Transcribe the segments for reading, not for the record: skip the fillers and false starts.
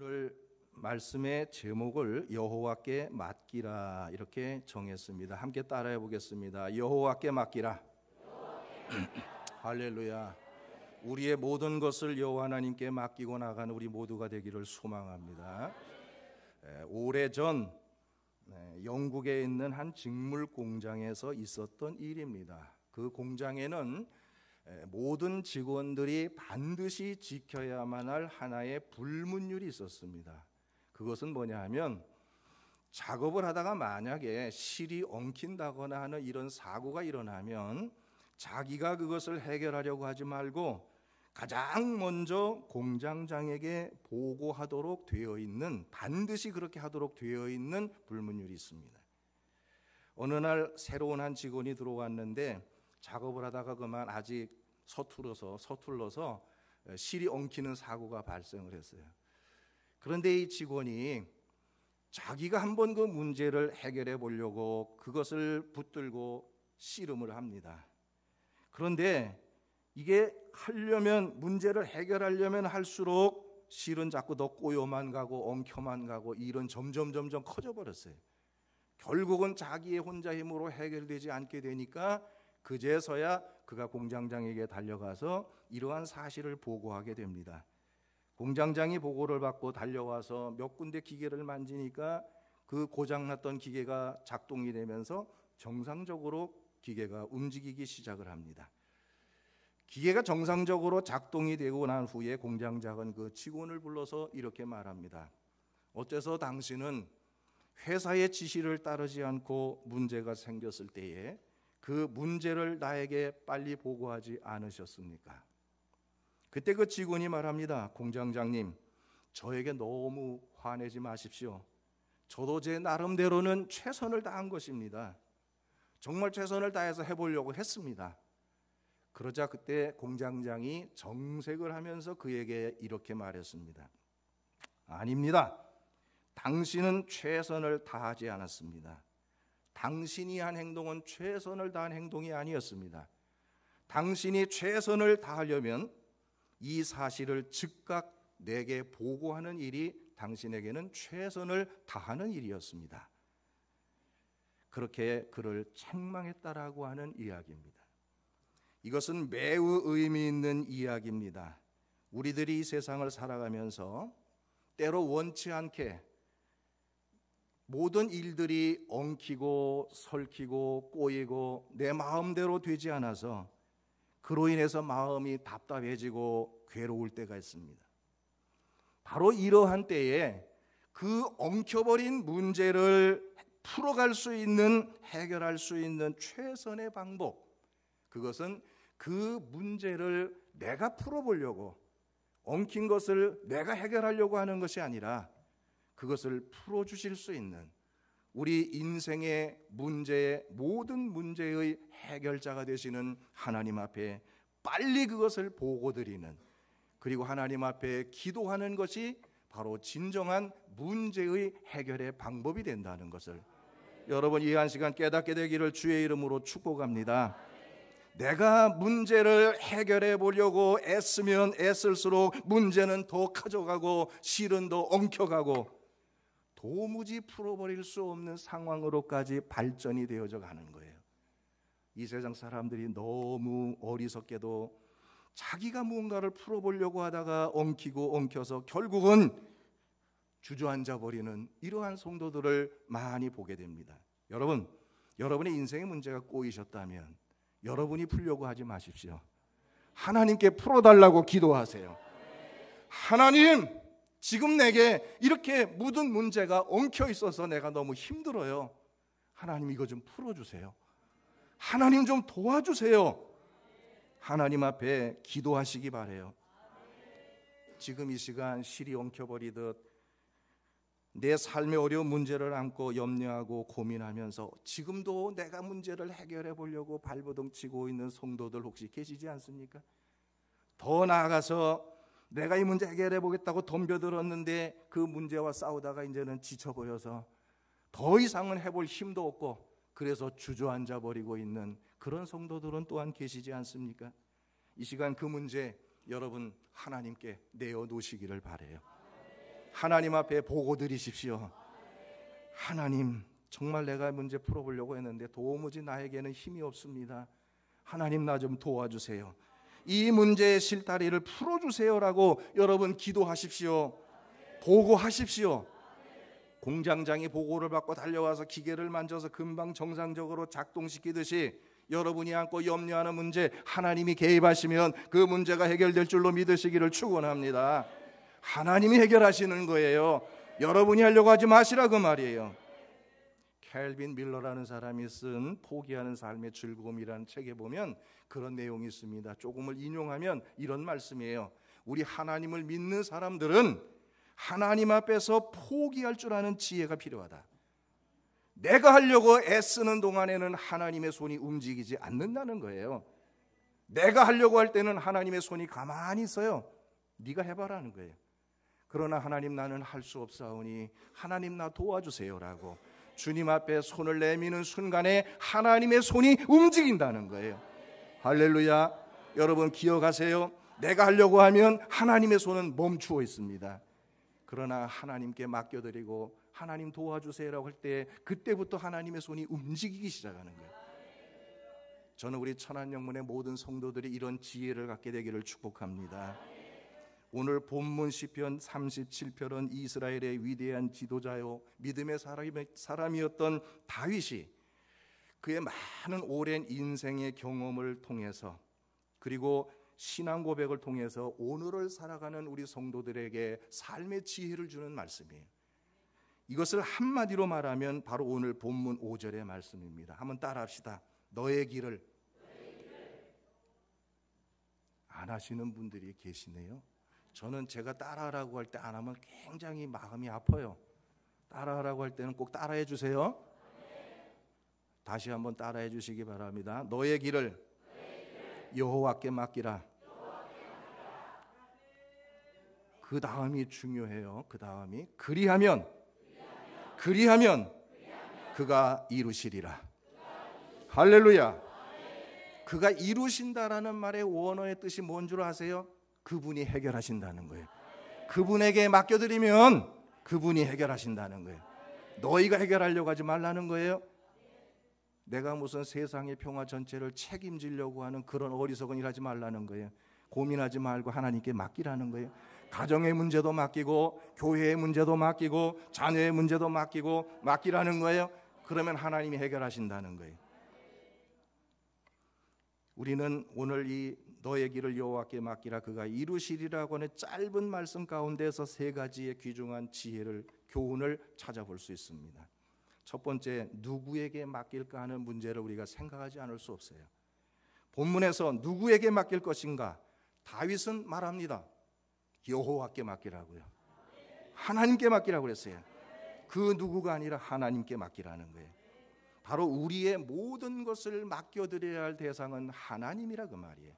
오늘 말씀의 제목을 여호와께 맡기라 이렇게 정했습니다. 함께 따라해 보겠습니다. 여호와께 맡기라. 할렐루야. 우리의 모든 것을 여호와 하나님께 맡기고 나가는 우리 모두가 되기를 소망합니다. 오래전 영국에 있는 한 직물 공장에서 있었던 일입니다. 그 공장에는 모든 직원들이 반드시 지켜야만 할 하나의 불문율이 있었습니다. 그것은 뭐냐 하면 작업을 하다가 만약에 실이 엉킨다거나 하는 이런 사고가 일어나면 자기가 그것을 해결하려고 하지 말고 가장 먼저 공장장에게 보고하도록 되어 있는, 반드시 그렇게 하도록 되어 있는 불문율이 있습니다. 어느 날 새로운 한 직원이 들어왔는데 작업을 하다가 그만 아직 서툴러서 실이 엉키는 사고가 발생을 했어요. 그런데 이 직원이 자기가 한번 그 문제를 해결해 보려고 그것을 붙들고 씨름을 합니다. 그런데 이게 하려면, 문제를 해결하려면 할수록 실은 자꾸 더 꼬여만 가고 엉켜만 가고 일은 점점 커져 버렸어요. 결국은 자기의 혼자 힘으로 해결되지 않게 되니까 그제서야 그가 공장장에게 달려가서 이러한 사실을 보고하게 됩니다. 공장장이 보고를 받고 달려와서 몇 군데 기계를 만지니까 그 고장났던 기계가 작동이 되면서 정상적으로 기계가 움직이기 시작을 합니다. 기계가 정상적으로 작동이 되고 난 후에 공장장은 그 직원을 불러서 이렇게 말합니다. 어째서 당신은 회사의 지시를 따르지 않고 문제가 생겼을 때에 그 문제를 나에게 빨리 보고하지 않으셨습니까? 그때 그 직원이 말합니다. 공장장님, 저에게 너무 화내지 마십시오. 저도 제 나름대로는 최선을 다한 것입니다. 정말 최선을 다해서 해보려고 했습니다. 그러자 그때 공장장이 정색을 하면서 그에게 이렇게 말했습니다. 아닙니다. 당신은 최선을 다하지 않았습니다. 당신이 한 행동은 최선을 다한 행동이 아니었습니다. 당신이 최선을 다하려면 이 사실을 즉각 내게 보고하는 일이 당신에게는 최선을 다하는 일이었습니다. 그렇게 그를 책망했다라고 하는 이야기입니다. 이것은 매우 의미 있는 이야기입니다. 우리들이 이 세상을 살아가면서 때로 원치 않게 모든 일들이 엉키고 설키고 꼬이고 내 마음대로 되지 않아서 그로 인해서 마음이 답답해지고 괴로울 때가 있습니다. 바로 이러한 때에 그 엉켜버린 문제를 풀어갈 수 있는, 해결할 수 있는 최선의 방법, 그것은 그 문제를 내가 풀어보려고, 엉킨 것을 내가 해결하려고 하는 것이 아니라 그것을 풀어주실 수 있는, 우리 인생의 문제의 모든 문제의 해결자가 되시는 하나님 앞에 빨리 그것을 보고드리는, 그리고 하나님 앞에 기도하는 것이 바로 진정한 문제의 해결의 방법이 된다는 것을 여러분 이 한 시간 깨닫게 되기를 주의 이름으로 축복합니다. 내가 문제를 해결해 보려고 애쓰면 애쓸수록 문제는 더 커져가고 실은 더 엉켜가고 도무지 풀어버릴 수 없는 상황으로까지 발전이 되어져 가는 거예요. 이 세상 사람들이 너무 어리석게도 자기가 무언가를 풀어보려고 하다가 엉키고 엉켜서 결국은 주저앉아 버리는 이러한 성도들을 많이 보게 됩니다. 여러분, 여러분의 인생의 문제가 꼬이셨다면 여러분이 풀려고 하지 마십시오. 하나님께 풀어달라고 기도하세요. 하나님, 지금 내게 이렇게 묻은 문제가 엉켜 있어서 내가 너무 힘들어요. 하나님 이거 좀 풀어주세요. 하나님 좀 도와주세요. 하나님 앞에 기도하시기 바래요. 지금 이 시간 실이 엉켜버리듯 내 삶의 어려운 문제를 안고 염려하고 고민하면서 지금도 내가 문제를 해결해 보려고 발버둥 치고 있는 성도들 혹시 계시지 않습니까? 더 나아가서 내가 이 문제 해결해 보겠다고 덤벼들었는데 그 문제와 싸우다가 이제는 지쳐버려서 더 이상은 해볼 힘도 없고 그래서 주저앉아 버리고 있는 그런 성도들은 또한 계시지 않습니까? 이 시간 그 문제 여러분 하나님께 내어놓으시기를 바라요. 하나님 앞에 보고 드리십시오. 하나님, 정말 내가 문제 풀어보려고 했는데 도무지 나에게는 힘이 없습니다. 하나님, 나 좀 도와주세요. 이 문제의 실다리를 풀어주세요라고 여러분 기도하십시오. 보고하십시오. 공장장이 보고를 받고 달려와서 기계를 만져서 금방 정상적으로 작동시키듯이 여러분이 안고 염려하는 문제, 하나님이 개입하시면 그 문제가 해결될 줄로 믿으시기를 축원합니다. 하나님이 해결하시는 거예요. 여러분이 하려고 하지 마시라 그 말이에요. 켈빈 밀러라는 사람이 쓴 포기하는 삶의 즐거움이라는 책에 보면 그런 내용이 있습니다. 조금을 인용하면 이런 말씀이에요. 우리 하나님을 믿는 사람들은 하나님 앞에서 포기할 줄 아는 지혜가 필요하다. 내가 하려고 애쓰는 동안에는 하나님의 손이 움직이지 않는다는 거예요. 내가 하려고 할 때는 하나님의 손이 가만히 있어요. 네가 해봐라는 거예요. 그러나 하나님, 나는 할 수 없사오니 하나님 나 도와주세요라고 주님 앞에 손을 내미는 순간에 하나님의 손이 움직인다는 거예요. 할렐루야. 여러분 기억하세요. 내가 하려고 하면 하나님의 손은 멈추어 있습니다. 그러나 하나님께 맡겨드리고 하나님 도와주세요라고 할 때 그때부터 하나님의 손이 움직이기 시작하는 거예요. 저는 우리 천안영문의 모든 성도들이 이런 지혜를 갖게 되기를 축복합니다. 오늘 본문 시편 37편은 이스라엘의 위대한 지도자요 믿음의 사람이었던 다윗이 그의 많은 오랜 인생의 경험을 통해서 그리고 신앙 고백을 통해서 오늘을 살아가는 우리 성도들에게 삶의 지혜를 주는 말씀이에요. 이것을 한마디로 말하면 바로 오늘 본문 5절의 말씀입니다. 한번 따라합시다. 너의 길을 안 하시는 분들이 계시네요. 저는 제가 따라하라고 할 때 안 하면 굉장히 마음이 아파요. 따라하라고 할 때는 꼭 따라해 주세요. 다시 한번 따라해 주시기 바랍니다. 너의 길을 여호와께 맡기라. 그 다음이 중요해요. 그 다음이 그리하면 그가 이루시리라. 할렐루야. 그가 이루신다라는 말의 원어의 뜻이 뭔 줄 아세요? 그분이 해결하신다는 거예요. 그분에게 맡겨드리면 그분이 해결하신다는 거예요. 너희가 해결하려고 하지 말라는 거예요. 내가 무슨 세상의 평화 전체를 책임지려고 하는 그런 어리석은 일 하지 말라는 거예요. 고민하지 말고 하나님께 맡기라는 거예요. 가정의 문제도 맡기고 교회의 문제도 맡기고 자녀의 문제도 맡기라는 거예요. 그러면 하나님이 해결하신다는 거예요. 우리는 오늘 이 너의 길을 여호와께 맡기라 그가 이루시리라고 하는 짧은 말씀 가운데서 세 가지의 귀중한 지혜를 교훈을 찾아볼 수 있습니다. 첫 번째, 누구에게 맡길까 하는 문제를 우리가 생각하지 않을 수 없어요. 본문에서 누구에게 맡길 것인가? 다윗은 말합니다. 여호와께 맡기라고요. 하나님께 맡기라고 그랬어요. 그 누구가 아니라 하나님께 맡기라는 거예요. 바로 우리의 모든 것을 맡겨드려야 할 대상은 하나님이라 그 말이에요.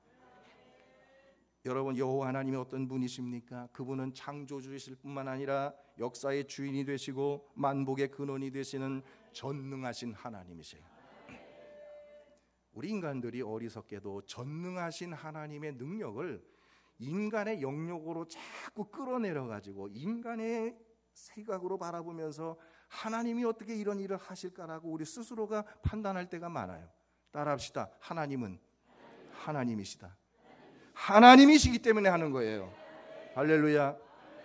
여러분, 여호와 하나님이 어떤 분이십니까? 그분은 창조주이실 뿐만 아니라 역사의 주인이 되시고 만복의 근원이 되시는 전능하신 하나님이세요. 우리 인간들이 어리석게도 전능하신 하나님의 능력을 인간의 영역으로 자꾸 끌어내려가지고 인간의 시각으로 바라보면서 하나님이 어떻게 이런 일을 하실까라고 우리 스스로가 판단할 때가 많아요. 따라합시다. 하나님은 하나님이시다. 하나님이시기 때문에 하는 거예요. 할렐루야.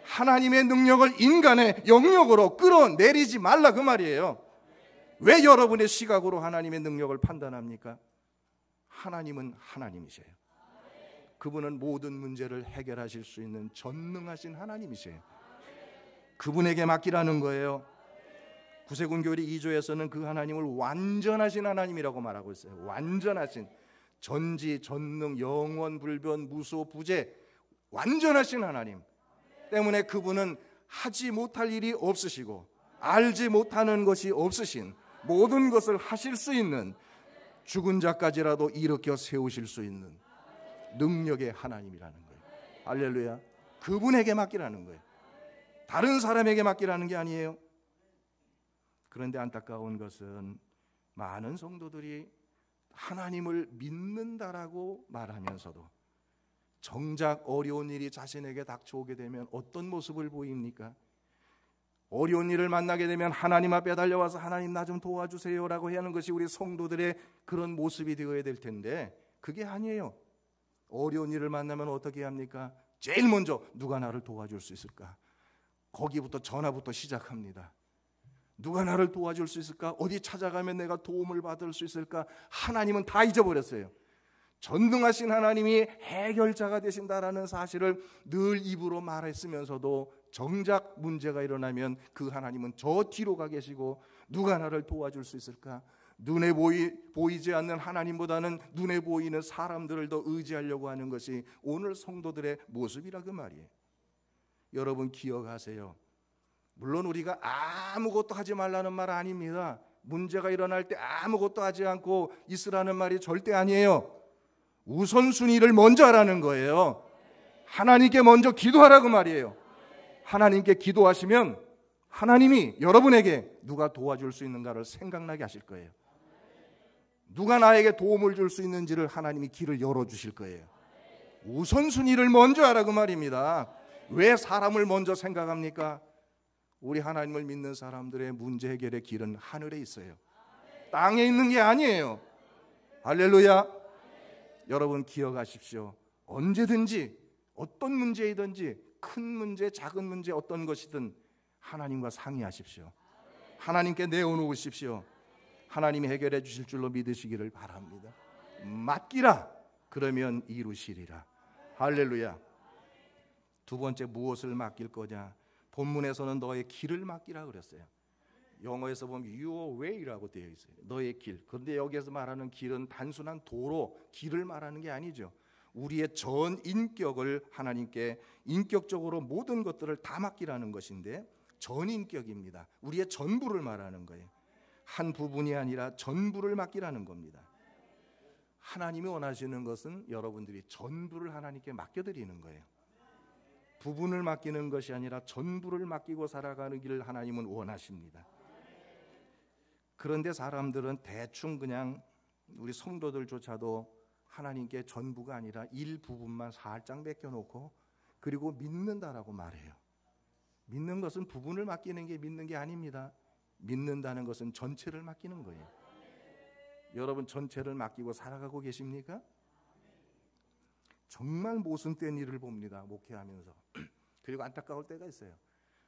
하나님의 능력을 인간의 영역으로 끌어내리지 말라 그 말이에요. 왜 여러분의 시각으로 하나님의 능력을 판단합니까? 하나님은 하나님이세요. 그분은 모든 문제를 해결하실 수 있는 전능하신 하나님이세요. 그분에게 맡기라는 거예요. 구세군 교리 2조에서는 그 하나님을 완전하신 하나님이라고 말하고 있어요. 완전하신, 전지, 전능, 영원, 불변, 무소, 부재, 완전하신 하나님 때문에 그분은 하지 못할 일이 없으시고 알지 못하는 것이 없으신, 모든 것을 하실 수 있는, 죽은 자까지라도 일으켜 세우실 수 있는 능력의 하나님이라는 거예요. 할렐루야. 그분에게 맡기라는 거예요. 다른 사람에게 맡기라는 게 아니에요. 그런데 안타까운 것은 많은 성도들이 하나님을 믿는다라고 말하면서도 정작 어려운 일이 자신에게 닥쳐오게 되면 어떤 모습을 보입니까? 어려운 일을 만나게 되면 하나님 앞에 달려와서 하나님 나 좀 도와주세요라고 해야 하는 것이 우리 성도들의 그런 모습이 되어야 될 텐데 그게 아니에요. 어려운 일을 만나면 어떻게 합니까? 제일 먼저 누가 나를 도와줄 수 있을까? 거기부터 전화부터 시작합니다. 누가 나를 도와줄 수 있을까? 어디 찾아가면 내가 도움을 받을 수 있을까? 하나님은 다 잊어버렸어요. 전능하신 하나님이 해결자가 되신다라는 사실을 늘 입으로 말했으면서도 정작 문제가 일어나면 그 하나님은 저 뒤로 가 계시고 누가 나를 도와줄 수 있을까? 눈에 보이지 않는 하나님보다는 눈에 보이는 사람들을 더 의지하려고 하는 것이 오늘 성도들의 모습이라 그 말이에요. 여러분 기억하세요. 물론 우리가 아무것도 하지 말라는 말 아닙니다. 문제가 일어날 때 아무것도 하지 않고 있으라는 말이 절대 아니에요. 우선순위를 먼저 하라는 거예요. 하나님께 먼저 기도하라고 말이에요. 하나님께 기도하시면 하나님이 여러분에게 누가 도와줄 수 있는가를 생각나게 하실 거예요. 누가 나에게 도움을 줄 수 있는지를 하나님이 길을 열어주실 거예요. 우선순위를 먼저 하라고 말입니다. 왜 사람을 먼저 생각합니까? 우리 하나님을 믿는 사람들의 문제 해결의 길은 하늘에 있어요. 땅에 있는 게 아니에요. 할렐루야. 여러분 기억하십시오. 언제든지 어떤 문제이든지 큰 문제 작은 문제 어떤 것이든 하나님과 상의하십시오. 하나님께 내어놓으십시오. 하나님이 해결해 주실 줄로 믿으시기를 바랍니다. 맡기라 그러면 이루시리라. 할렐루야. 두 번째 무엇을 맡길 거냐? 본문에서는 너의 길을 맡기라 그랬어요. 영어에서 보면 your way라고 되어 있어요. 너의 길. 그런데 여기에서 말하는 길은 단순한 도로, 길을 말하는 게 아니죠. 우리의 전 인격을 하나님께 인격적으로 모든 것들을 다 맡기라는 것인데 전 인격입니다. 우리의 전부를 말하는 거예요. 한 부분이 아니라 전부를 맡기라는 겁니다. 하나님이 원하시는 것은 여러분들이 전부를 하나님께 맡겨드리는 거예요. 부분을 맡기는 것이 아니라 전부를 맡기고 살아가는 길을 하나님은 원하십니다. 그런데 사람들은 대충 그냥 우리 성도들조차도 하나님께 전부가 아니라 일부분만 살짝 맡겨놓고 그리고 믿는다라고 말해요. 믿는 것은 부분을 맡기는 게 믿는 게 아닙니다. 믿는다는 것은 전체를 맡기는 거예요. 여러분 전체를 맡기고 살아가고 계십니까? 정말 모순된 일을 봅니다. 목회하면서. 그리고 안타까울 때가 있어요.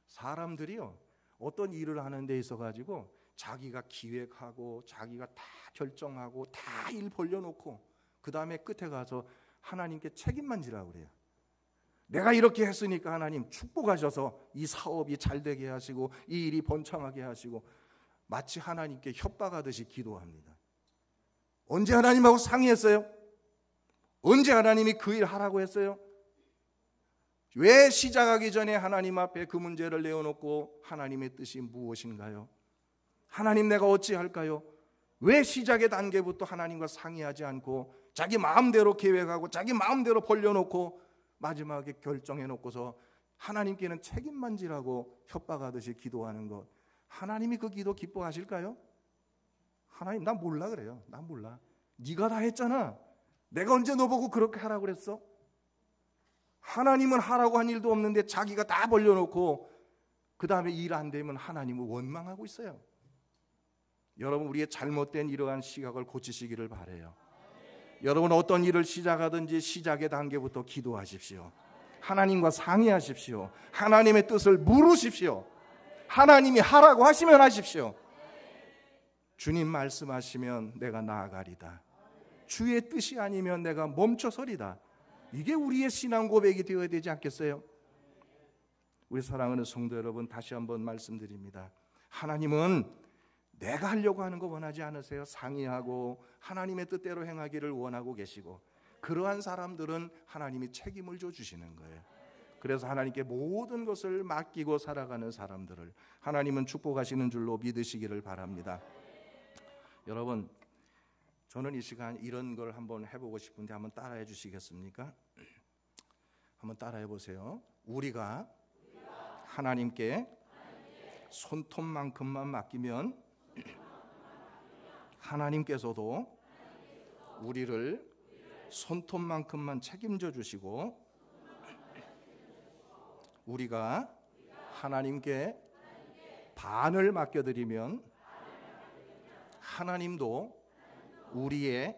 사람들이요 어떤 일을 하는 데 있어가지고 자기가 기획하고 자기가 다 결정하고 다 일 벌려놓고 그 다음에 끝에 가서 하나님께 책임만 지라고 그래요. 내가 이렇게 했으니까 하나님 축복하셔서 이 사업이 잘 되게 하시고 이 일이 번창하게 하시고 마치 하나님께 협박하듯이 기도합니다. 언제 하나님하고 상의했어요? 언제 하나님이 그 일 하라고 했어요? 왜 시작하기 전에 하나님 앞에 그 문제를 내어놓고 하나님의 뜻이 무엇인가요? 하나님 내가 어찌할까요? 왜 시작의 단계부터 하나님과 상의하지 않고 자기 마음대로 계획하고 자기 마음대로 벌려놓고 마지막에 결정해놓고서 하나님께는 책임만 지라고 협박하듯이 기도하는 것, 하나님이 그 기도 기뻐하실까요? 하나님 나 몰라 그래요. 나 몰라. 네가 다 했잖아. 내가 언제 너 보고 그렇게 하라고 그랬어? 하나님은 하라고 한 일도 없는데 자기가 다 벌려놓고 그 다음에 일 안 되면 하나님을 원망하고 있어요. 여러분 우리의 잘못된 이러한 시각을 고치시기를 바라요. 여러분 어떤 일을 시작하든지 시작의 단계부터 기도하십시오. 하나님과 상의하십시오. 하나님의 뜻을 물으십시오. 하나님이 하라고 하시면 하십시오. 주님 말씀하시면 내가 나아가리다. 주의 뜻이 아니면 내가 멈춰서리다. 이게 우리의 신앙 고백이 되어야 되지 않겠어요? 우리 사랑하는 성도 여러분, 다시 한번 말씀드립니다. 하나님은 내가 하려고 하는 거 원하지 않으세요? 상의하고 하나님의 뜻대로 행하기를 원하고 계시고, 그러한 사람들은 하나님이 책임을 줘 주시는 거예요. 그래서 하나님께 모든 것을 맡기고 살아가는 사람들을 하나님은 축복하시는 줄로 믿으시기를 바랍니다. 여러분, 저는 이 시간 이런 걸 한번 해보고 싶은데 한번 따라해 주시겠습니까? 한번 따라해 보세요. 우리가 하나님께 손톱만큼만 맡기면 하나님께서도 우리를 손톱만큼만 책임져 주시고, 우리가 하나님께 반을 맡겨드리면 하나님도 우리의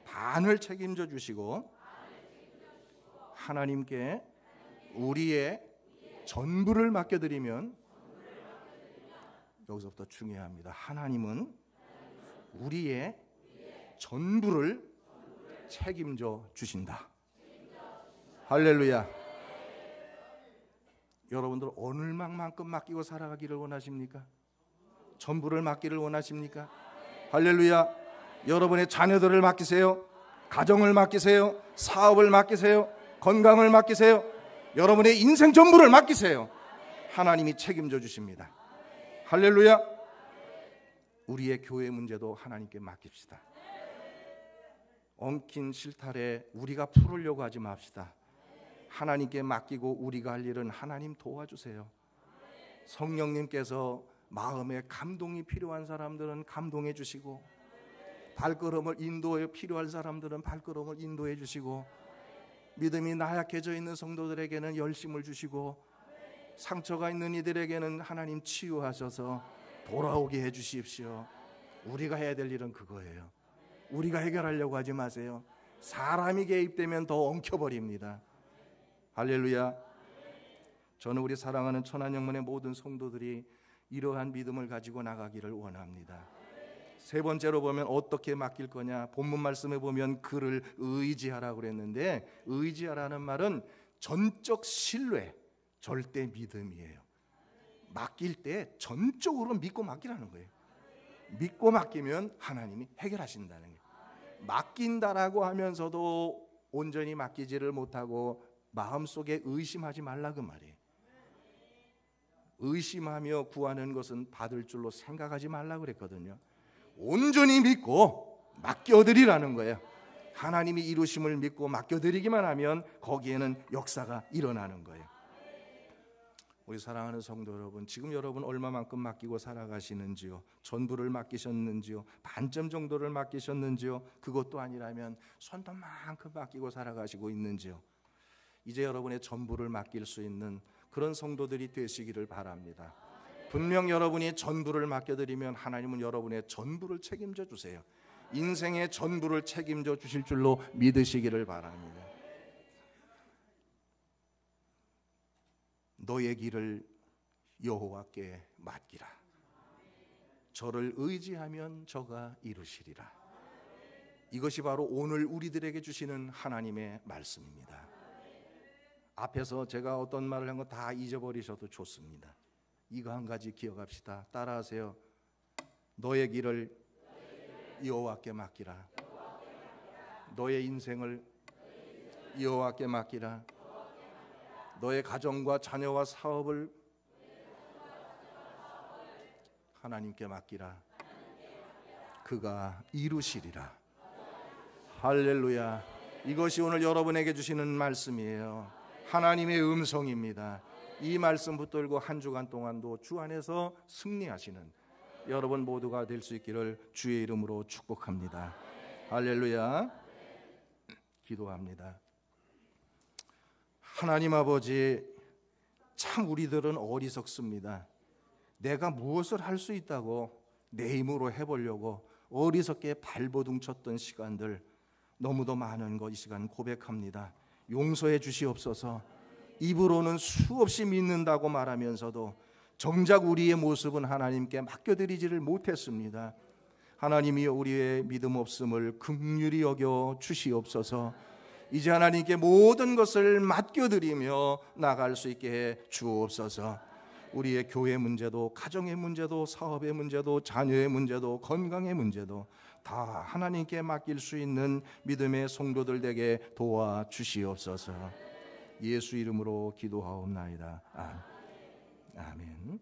반을 책임져 주시고 하나님께 우리의 전부를 맡겨드리면, 여기서부터 중요합니다. 하나님은 우리의 전부를 책임져 주신다. 할렐루야. 여러분들 어느만큼 맡기고 살아가기를 원하십니까? 전부를 맡기를 원하십니까? 할렐루야. 여러분의 자녀들을 맡기세요. 가정을 맡기세요. 사업을 맡기세요. 건강을 맡기세요. 여러분의 인생 전부를 맡기세요. 하나님이 책임져 주십니다. 할렐루야. 우리의 교회 문제도 하나님께 맡깁시다. 엉킨 실타래 우리가 풀으려고 하지 맙시다. 하나님께 맡기고 우리가 할 일은 하나님 도와주세요. 성령님께서 마음에 감동이 필요한 사람들은 감동해 주시고, 발걸음을 인도해 필요한 사람들은 발걸음을 인도해 주시고, 믿음이 나약해져 있는 성도들에게는 열심을 주시고, 상처가 있는 이들에게는 하나님 치유하셔서 돌아오게 해 주십시오. 우리가 해야 될 일은 그거예요. 우리가 해결하려고 하지 마세요. 사람이 개입되면 더 엉켜버립니다. 할렐루야. 저는 우리 사랑하는 천안영문의 모든 성도들이 이러한 믿음을 가지고 나가기를 원합니다. 세 번째로 보면 어떻게 맡길 거냐. 본문 말씀에 보면 그를 의지하라고 그랬는데, 의지하라는 말은 전적 신뢰, 절대 믿음이에요. 맡길 때 전적으로 믿고 맡기라는 거예요. 믿고 맡기면 하나님이 해결하신다는 거예요. 맡긴다라고 하면서도 온전히 맡기지를 못하고 마음속에 의심하지 말라 그 말이에요. 의심하며 구하는 것은 받을 줄로 생각하지 말라 그랬거든요. 온전히 믿고 맡겨드리라는 거예요. 하나님이 이루심을 믿고 맡겨드리기만 하면 거기에는 역사가 일어나는 거예요. 우리 사랑하는 성도 여러분, 지금 여러분 얼마만큼 맡기고 살아가시는지요? 전부를 맡기셨는지요? 반점 정도를 맡기셨는지요? 그것도 아니라면 손톱만큼 맡기고 살아가시고 있는지요? 이제 여러분의 전부를 맡길 수 있는 그런 성도들이 되시기를 바랍니다. 분명 여러분이 전부를 맡겨드리면 하나님은 여러분의 전부를 책임져 주세요. 인생의 전부를 책임져 주실 줄로 믿으시기를 바랍니다. 너의 길을 여호와께 맡기라. 저를 의지하면 저가 이루시리라. 이것이 바로 오늘 우리들에게 주시는 하나님의 말씀입니다. 앞에서 제가 어떤 말을 한 거 다 잊어버리셔도 좋습니다. 이거 한 가지 기억합시다. 따라하세요. 너의 길을 여호와께 맡기라. 너의 인생을 여호와께 맡기라. 너의 가정과 자녀와 사업을 하나님께 맡기라. 그가 이루시리라. 할렐루야. 이것이 오늘 여러분에게 주시는 말씀이에요. 하나님의 음성입니다. 이 말씀 붙들고 한 주간 동안도 주 안에서 승리하시는 여러분 모두가 될 수 있기를 주의 이름으로 축복합니다. 할렐루야. 기도합니다. 하나님 아버지, 참 우리들은 어리석습니다. 내가 무엇을 할 수 있다고 내 힘으로 해보려고 어리석게 발버둥 쳤던 시간들 너무도 많은 것 이 시간 고백합니다. 용서해 주시옵소서. 입으로는 수없이 믿는다고 말하면서도 정작 우리의 모습은 하나님께 맡겨드리지를 못했습니다. 하나님이여, 우리의 믿음 없음을 긍휼히 여겨 주시옵소서. 이제 하나님께 모든 것을 맡겨드리며 나갈 수 있게 해 주옵소서. 우리의 교회 문제도, 가정의 문제도, 사업의 문제도, 자녀의 문제도, 건강의 문제도 다 하나님께 맡길 수 있는 믿음의 성도들 되게 도와주시옵소서. 예수 이름으로 기도하옵나이다. 아멘.